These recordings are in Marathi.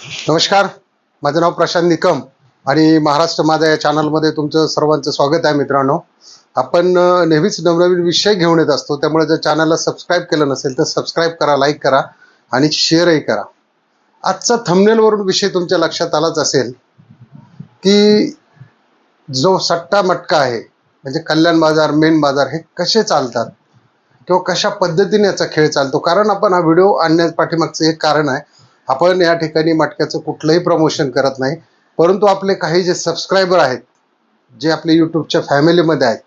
नमस्कार, माझं नाव प्रशांत निकम आणि महाराष्ट्र माझा या चॅनलमध्ये तुमचं सर्वांचं स्वागत आहे. मित्रांनो, आपण नेहमीच नवनवीन विषय घेऊन येत असतो, त्यामुळे जर चॅनलला सबस्क्राईब केलं नसेल तर सबस्क्राईब करा, लाईक करा आणि शेअरही करा. आजचा थंबनेलवरून विषय तुमच्या लक्षात आलाच असेल की जो सट्टा मटका आहे म्हणजे कल्याण बाजार, मेन बाजार हे कसे चालतात किंवा कशा पद्धतीने याचा खेळ चालतो. कारण आपण हा व्हिडिओ आणण्याच्या पाठीमागचं एक कारण आहे, आपण या ठिकाणी मटक्याचं कुठलंही प्रमोशन करत नाही, परंतु आपले काही जे सबस्क्रायबर आहेत, जे आपले यूट्यूबच्या फॅमिलीमध्ये आहेत,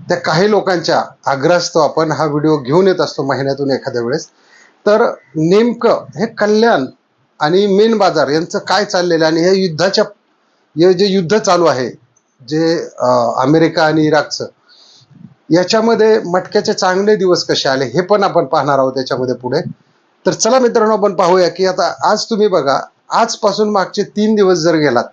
त्या काही लोकांच्या आग्रहास्तव आपण हा व्हिडिओ घेऊन येत असतो महिन्यातून एखाद्या वेळेस. तर नेमकं हे कल्याण आणि मेन बाजार यांचं काय चाललेलं आहे आणि हे जे युद्ध चालू आहे, जे अमेरिका आणि इराकचं, याच्यामध्ये मटक्याचे चांगले दिवस कसे आले हे पण आपण पाहणार आहोत याच्यामध्ये पुढे. तर चला मित्रांनो, आपण पाहूया की आता आज तुम्ही बघा, आजपासून मागचे 3 दिवस जर गेलात,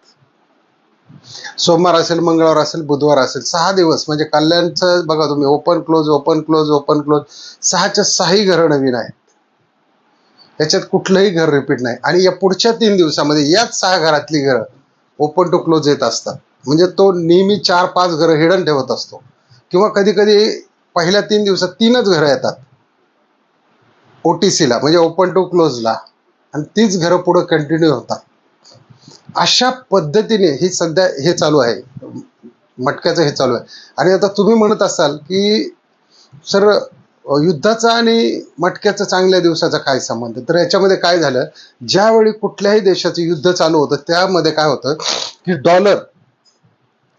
सोमवार असेल, मंगळवार असेल, बुधवार असेल, 6 दिवस म्हणजे कल्याणचं बघा तुम्ही, open close open close open close, 6च्या 6ही घरं नवीन आहेत, याच्यात कुठलंही घर रिपीट नाही. आणि या पुढच्या 3 दिवसामध्ये याच 6 घरातली घरं ओपन टू क्लोज येत असतात. म्हणजे तो नेहमी 4-5 घरं हिडन ठेवत असतो, किंवा कधी कधी पहिल्या 3 दिवसात 3च घरं येतात OTC ला, म्हणजे ओपन टू क्लोजला, आणि तीच घरं पुढे कंटिन्यू होतात. अशा पद्धतीने ही सध्या हे चालू आहे, मटक्याचं हे चालू आहे. आणि आता तुम्ही म्हणत असाल की सर, युद्धाचा आणि मटक्याचा चांगल्या दिवसाचा काय संबंध? तर याच्यामध्ये काय झालं, ज्यावेळी कुठल्याही देशाचं युद्ध चालू होतं त्यामध्ये काय होतं की डॉलर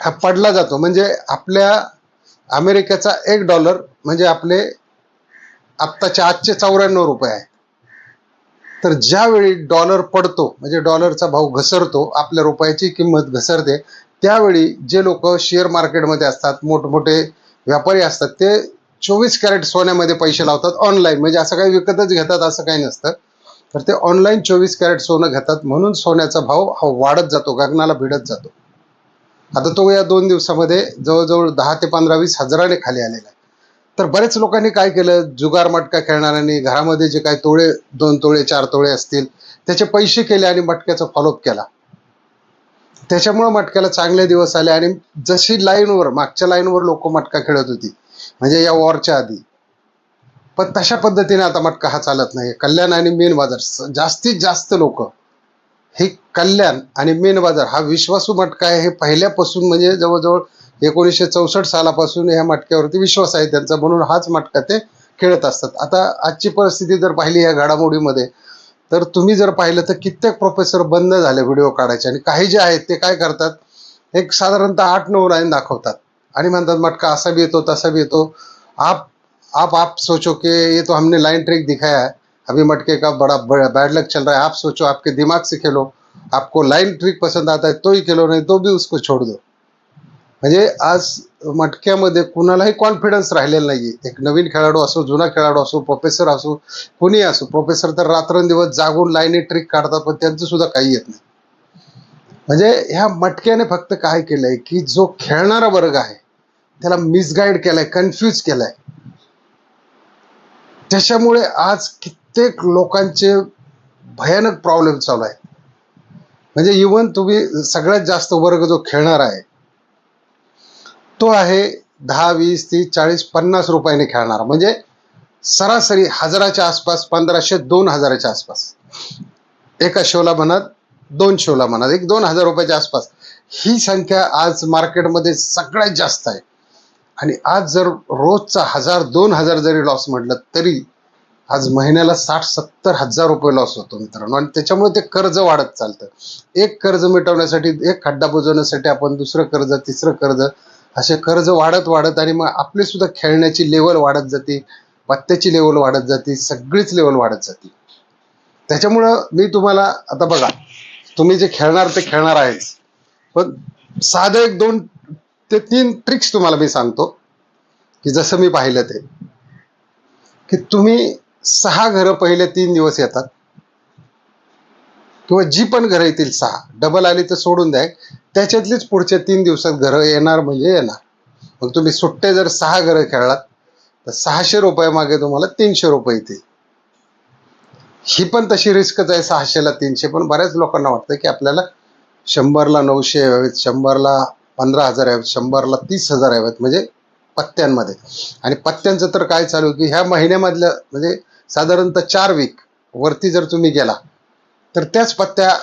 हा पडला जातो. म्हणजे आपल्या अमेरिकेचा $1 म्हणजे आपले आत्ताचे आजचे 94 रुपये आहे. तर ज्यावेळी डॉलर पडतो म्हणजे डॉलरचा भाव घसरतो, आपल्या रुपयाची किंमत घसरते, त्यावेळी जे लोक शेअर मार्केटमध्ये असतात, मोठमोठे व्यापारी असतात, ते 24 कॅरेट सोन्यामध्ये पैसे लावतात ऑनलाईन. म्हणजे असं काही विकतच घेतात असं काही नसतं, तर ते ऑनलाईन 24 कॅरेट सोनं घेतात, म्हणून सोन्याचा भाव हा वाढत जातो, गगनाला भिडत जातो. आता तो या 2 दिवसामध्ये जवळजवळ 10 ते 15-20 हजाराने खाली आलेला आहे. तर बरेच लोकांनी काय केलं, जुगार मटका खेळणाऱ्यांनी घरामध्ये जे काही तोळे, 2 तोळे 4 तोळे असतील, त्याचे पैसे केले आणि मटक्याचा फॉलोअप केला. त्याच्यामुळे मटक्याला चांगले दिवस आले. आणि जशी लाईनवर, मागच्या लाईनवर लोक मटका खेळत होती म्हणजे या वॉरच्या आधी, पण तशा पद्धतीने आता मटका हा चालत नाही. कल्याण आणि मेन बाजार, जास्तीत जास्त लोक हे कल्याण आणि मेन बाजार हा विश्वासू मटका आहे, हे पहिल्यापासून म्हणजे जवळजवळ 1964 सालापासून ह्या मटक्यावरती विश्वास आहे त्यांचा, म्हणून हाच मटका ते खेळत असतात. आता आजची परिस्थिती जर पाहिली या घडामोडीमध्ये, तर तुम्ही जर पाहिलं तर कित्येक प्रोफेसर बंद झाले व्हिडिओ काढायचे, आणि काही जे आहेत ते काय करतात, एक साधारणतः 8-9 लाईन दाखवतात आणि म्हणतात मटका असा भी येतो तसा भी येतो. आप आप सोचो कि ये तो हमने लाइन ट्रिक दिखाया है, अभी मटके का बड़ा बैड लक चल रहा है, आप सोचो, आपके दिमाग से खेलो, आपको लाइन ट्रिक पसंद आता है तो ही खेलो, नहीं तो भी उसको छोड़ दो. म्हणजे आज मटक्यामध्ये कुणालाही कॉन्फिडन्स राहिलेला नाहीये. एक नवीन खेळाडू असो, जुना खेळाडू असो, प्रोफेसर असो, कुणी असो. प्रोफेसर तर रात्रंदिवस जागून लाईनी ट्रिक काढतात, पण त्यांचं सुद्धा काही येत नाही. म्हणजे ह्या मटक्याने फक्त काय केलंय की जो खेळणारा वर्ग आहे त्याला मिसगाईड केलाय, कन्फ्यूज केलाय. त्याच्यामुळे आज कित्येक लोकांचे भयानक प्रॉब्लेम चालू आहे. म्हणजे इव्हन तुम्ही सगळ्यात जास्त वर्ग जो खेळणार आहे तो आहे 10, 20, 30, 40, 50 रुपयाने खेळणारा. म्हणजे सरासरी हजाराच्या आसपास, 1500, 2000च्या आसपास एका शोला म्हणा, 2 शोला म्हणा, 1-2 हजार रुपयाच्या आसपास ही संख्या आज मार्केटमध्ये सगळ्यात जास्त आहे. आणि आज जर रोजचा 1000-2000 जरी लॉस म्हटलं तरी आज महिन्याला 60-70 हजार रुपये लॉस होतो मित्रांनो. आणि त्याच्यामुळे ते कर्ज वाढत चालतं. एक कर्ज मिटवण्यासाठी, एक खड्डा बुजवण्यासाठी आपण दुसरं कर्ज, तिसरं कर्ज, असे कर्ज वाढत वाढत, आणि मग आपली सुद्धा खेळण्याची लेवल वाढत जाते, पत्त्याची लेवल वाढत जाते, सगळीच लेवल वाढत जाते. त्याच्यामुळं मी तुम्हाला आता बघा, तुम्ही जे खेळणार ते खेळणार आहेच, पण साधं 1-2 ते 3 ट्रिक्स तुम्हाला मी सांगतो की जसं मी पाहिलं ते, की तुम्ही 6 घरं पहिले 3 दिवस येतात, किंवा जी पण घरं येतील 6, डबल आली तर सोडून द्या, त्याच्यातलीच पुढच्या 3 दिवसात घरं येणार म्हणजे येणार. मग तुम्ही सुट्टे जर 6 घरं खेळलात तर 600 रुपये मागे तुम्हाला 300 रुपये येतील. ही पण तशी रिस्कच आहे, 600ला 300. पण बऱ्याच लोकांना वाटतं की आपल्याला 100ला 900 हवेत, 100ला 15,000 हवेत, 100ला 30,000 हवेत, म्हणजे पत्त्यांमध्ये. आणि पत्त्यांचं तर काय चालू की ह्या महिन्यामधलं म्हणजे साधारणतः 4 वीक वरती जर तुम्ही गेला तर त्याच पत्त्या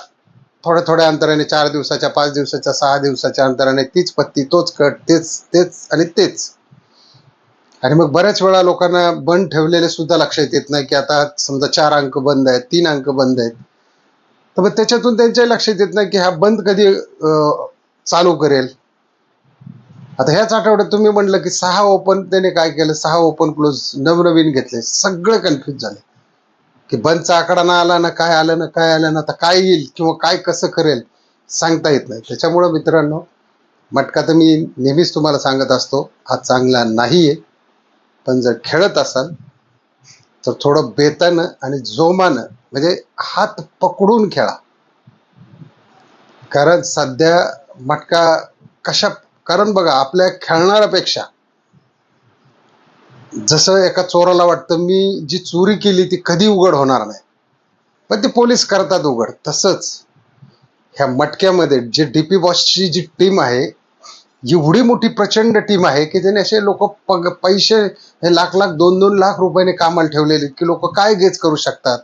थोड्या थोड्या अंतराने, 4 दिवसाच्या, 5 दिवसाच्या, 6 दिवसाच्या अंतराने तीच पत्ती, तोच कट, तेच तेच आणि तेच. आणि मग बऱ्याच वेळा लोकांना बंद ठेवलेले सुद्धा लक्षात येत नाही की आता समजा 4 अंक बंद आहेत, 3 अंक बंद आहेत, तर मग त्याच्यातून त्यांच्या लक्षात येत नाही की हा बंद कधी चालू करेल. आता ह्याच आठवड्यात तुम्ही म्हटलं की 6 ओपन, त्याने काय केलं, 6 ओपन क्लोज नवनवीन घेतले, सगळे कन्फ्युज झाले की बंदचा आकडा ना आला ना, काय आलं ना, काय आलं ना, आता काय येईल किंवा काय कसं करेल सांगता येत नाही. त्याच्यामुळं मित्रांनो, मटका तर मी नेहमीच तुम्हाला सांगत असतो, हा चांगला नाहीये. पण जर खेळत असाल तर थोडं बेतानं आणि जोमानं, म्हणजे हात पकडून खेळा. कारण सध्या मटका कशा, कारण बघा, आपल्या खेळणाऱ्यापेक्षा, जसं एका चोराला वाटतं मी जी चोरी केली ती कधी उघड होणार नाही, पण ते पोलीस करतात उघड, तसंच ह्या मटक्यामध्ये जे डीपी बॉसची जी टीम आहे, एवढी मोठी प्रचंड टीम आहे की त्याने असे लोक पैसे, हे लाख लाख 2-2 लाख रुपयाने कामाला ठेवलेले की लोक काय गेच करू शकतात.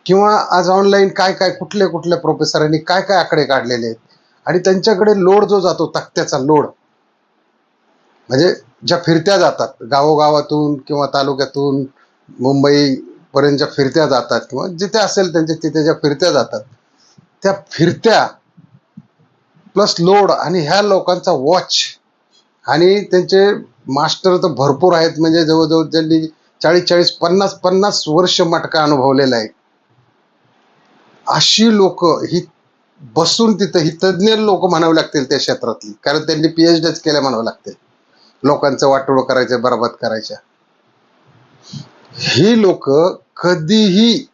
किंवा आज ऑनलाईन काय काय, कुठल्या कुठल्या प्रोफेसरांनी काय काय आकडे काढलेले आहेत. आणि त्यांच्याकडे लोड जो जातो, तक्त्याचा लोड, म्हणजे ज्या फिरत्या जातात गावोगावातून किंवा तालुक्यातून मुंबई पर्यंत, ज्या फिरत्या जातात किंवा जिथे असेल त्यांच्या तिथे ज्या फिरत्या जातात, त्या फिरत्या प्लस लोड, आणि ह्या लोकांचा वॉच, आणि त्यांचे मास्टर तर भरपूर आहेत, म्हणजे जवळजवळ त्यांनी 40-40, 50-50 वर्ष मटका अनुभवलेला आहे. अशी लोक ही बसून तिथं, ही तज्ज्ञ लोक म्हणावे लागतील त्या क्षेत्रातली, कारण त्यांनी PhDच केल्या म्हणावं लागतील, लोकांचं वाटोळं करायचं, बरबाद करायच्या. ही लोक कधीही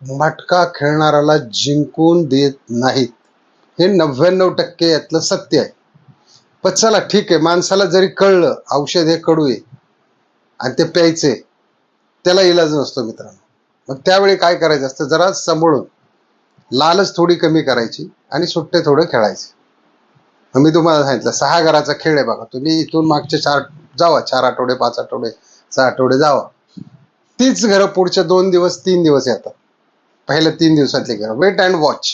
मटका खेळणाऱ्याला जिंकून देत नाहीत, हे 99% यातलं सत्य आहे. पण चला ठीक आहे, माणसाला जरी कळलं औषध हे कडू आहे आणि ते प्यायचे, त्याला इलाज नसतो मित्रांनो. मग त्यावेळी काय करायचं असतं, जरा सांभाळून लालच थोडी कमी करायची आणि सुट्टे थोडे खेळायचे. मी तुम्हाला सांगितलं 6 घराचा खेळ आहे बघा. तुम्ही इथून मागचे 4 आठवडे, 5 आठवडे, 6 आठवडे जावा, तीच घरं पुढच्या 2 दिवस 3 दिवस येतात. पहिल्या 3 दिवसातली घरं, वेट अँड वॉच.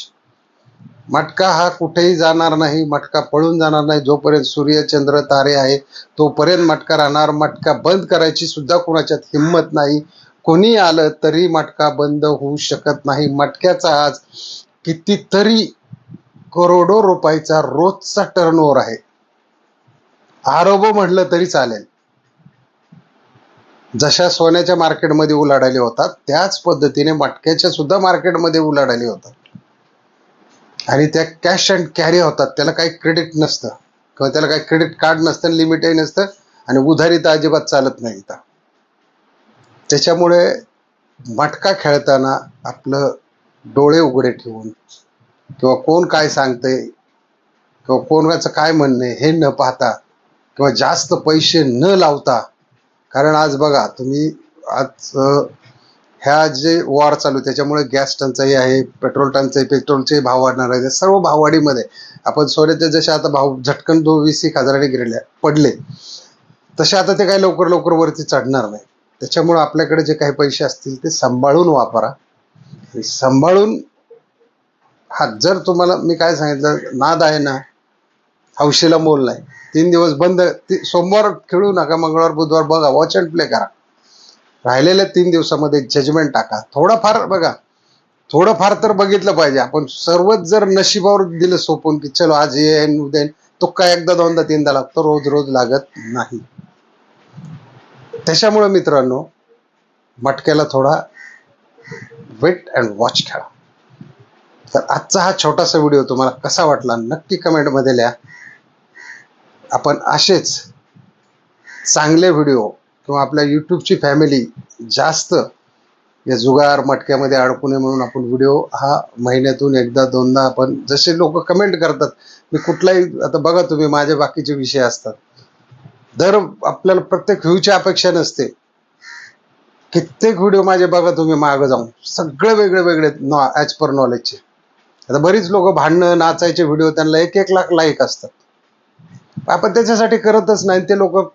मटका हा कुठेही जाणार नाही, मटका पळून जाणार नाही. जोपर्यंत सूर्य चंद्र तारे आहे तोपर्यंत मटका राहणार. मटका बंद करायची सुद्धा कोणाच्यात हिंमत नाही. कोणी आलं तरी मटका बंद होऊ शकत नाही. मटक्याचा आज कितीतरी करोडो रुपयाचा रोजचा टर्नओव्हर आहे, अरब म्हटलं तरी चालेल. जशा सोन्याच्या मार्केटमध्ये उलाढाली होतात, त्याच पद्धतीने मटक्याच्या सुद्धा मार्केटमध्ये उलाढाली होतात. आणि त्या कॅश अँड कॅरी होतात, त्याला काही क्रेडिट नसतं किंवा त्याला काही क्रेडिट कार्ड नसतं, लिमिटही नसतं, आणि उधारी तर अजिबात चालत नाही इथं. त्याच्यामुळे मटका खेळताना आपलं डोळे उघडे ठेवून, किंवा कोण काय सांगतंय किंवा कोणाचं काय म्हणणं आहे हे न पाहता, किंवा जास्त पैसे न लावता, कारण आज बघा तुम्ही, आज ह्या जे वॉर चालू त्याच्यामुळे गॅस टंचाई आहे, पेट्रोल टंचाई, पेट्रोलचे भाव वाढणार आहे. सर्व भाववाढीमध्ये आपण सोन्याचे जसे आता भाव झटकन 20-21 हजाराने गिरले पडले, तसे आता ते काही लवकर लवकर वरती चढणार नाही. त्याच्यामुळे आपल्याकडे जे काही पैसे असतील ते सांभाळून वापरा. सांभाळून, हा जर तुम्हाला मी काय सांगितलं, नाद आहे ना, हौशीला मोल नाही. 3 दिवस बंद, सोमवार खेळू नका, मंगळवार बुधवार बघा, वॉच अँड प्ले करा. राहिलेल्या 3 दिवसामध्ये जजमेंट टाका. थोडंफार बघा, थोडंफार तर बघितलं पाहिजे. आपण सर्वच जर नशिबावर दिलं सोपून की चलो आज येईन उद्या येईन, तो काय एकदा दोनदा तीनदा लागतो, रोज रोज लागत नाही. त्याच्यामुळे मित्रांनो, मटक्याला थोडा वेट अँड वॉच खेळा. तर आजचा हा छोटासा व्हिडिओ तुम्हाला कसा वाटला नक्की कमेंटमध्ये लिहा. आपण असेच चांगले व्हिडिओ, किंवा आपल्या यूट्यूबची फॅमिली जास्त या जुगार मटक्यामध्ये अडकू नये म्हणून आपण व्हिडिओ हा महिन्यातून एकदा दोनदा, आपण जसे लोक कमेंट करतात, मी कुठलाही, आता बघा तुम्ही, माझे बाकीचे विषय असतात, दर आपल्याला प्रत्येक व्ह्यूची अपेक्षा नसते. कित्येक व्हिडिओ माझे बघा तुम्ही मागं जाऊन, सगळे वेगळे वेगळे ॲज पर नॉलेजचे. आता बरीच लोक भांडणं नाचायचे व्हिडिओ, त्यांना 1-1 लाख लाईक असतात. आपण त्याच्यासाठी करतच नाही. ते लोक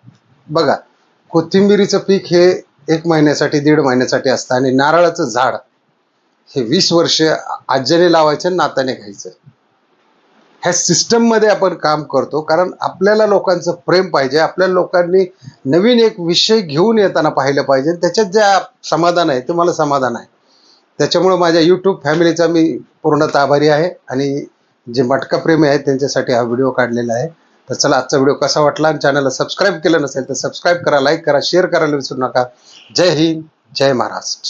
बघा, कोथिंबिरीचं पीक हे 1 महिन्यासाठी 1.5 महिन्यासाठी असतं, आणि नारळाचं झाड हे 20 वर्ष आज्याने लावायचं, नाताने घ्यायचं. ह्या सिस्टममध्ये आपण काम करतो, कारण आपल्याला लोकांचं प्रेम पाहिजे. आपल्या लोकांनी नवीन एक विषय घेऊन येताना पाहिलं पाहिजे, त्याच्यात जे समाधान आहे ते मला समाधान आहे. त्याच्यामुळं माझ्या यूट्यूब फॅमिलीचा मी पूर्णतः आभारी आहे, आणि जे मटका प्रेमी आहेत त्यांच्यासाठी हा व्हिडिओ काढलेला आहे. तर चला, आजचा व्हिडिओ कसा वाटला, आणि चॅनलला सबस्क्राईब केलं नसेल तर सबस्क्राईब करा, लाईक करा, शेअर करायला विसरू नका. जय हिंद, जय महाराष्ट्र.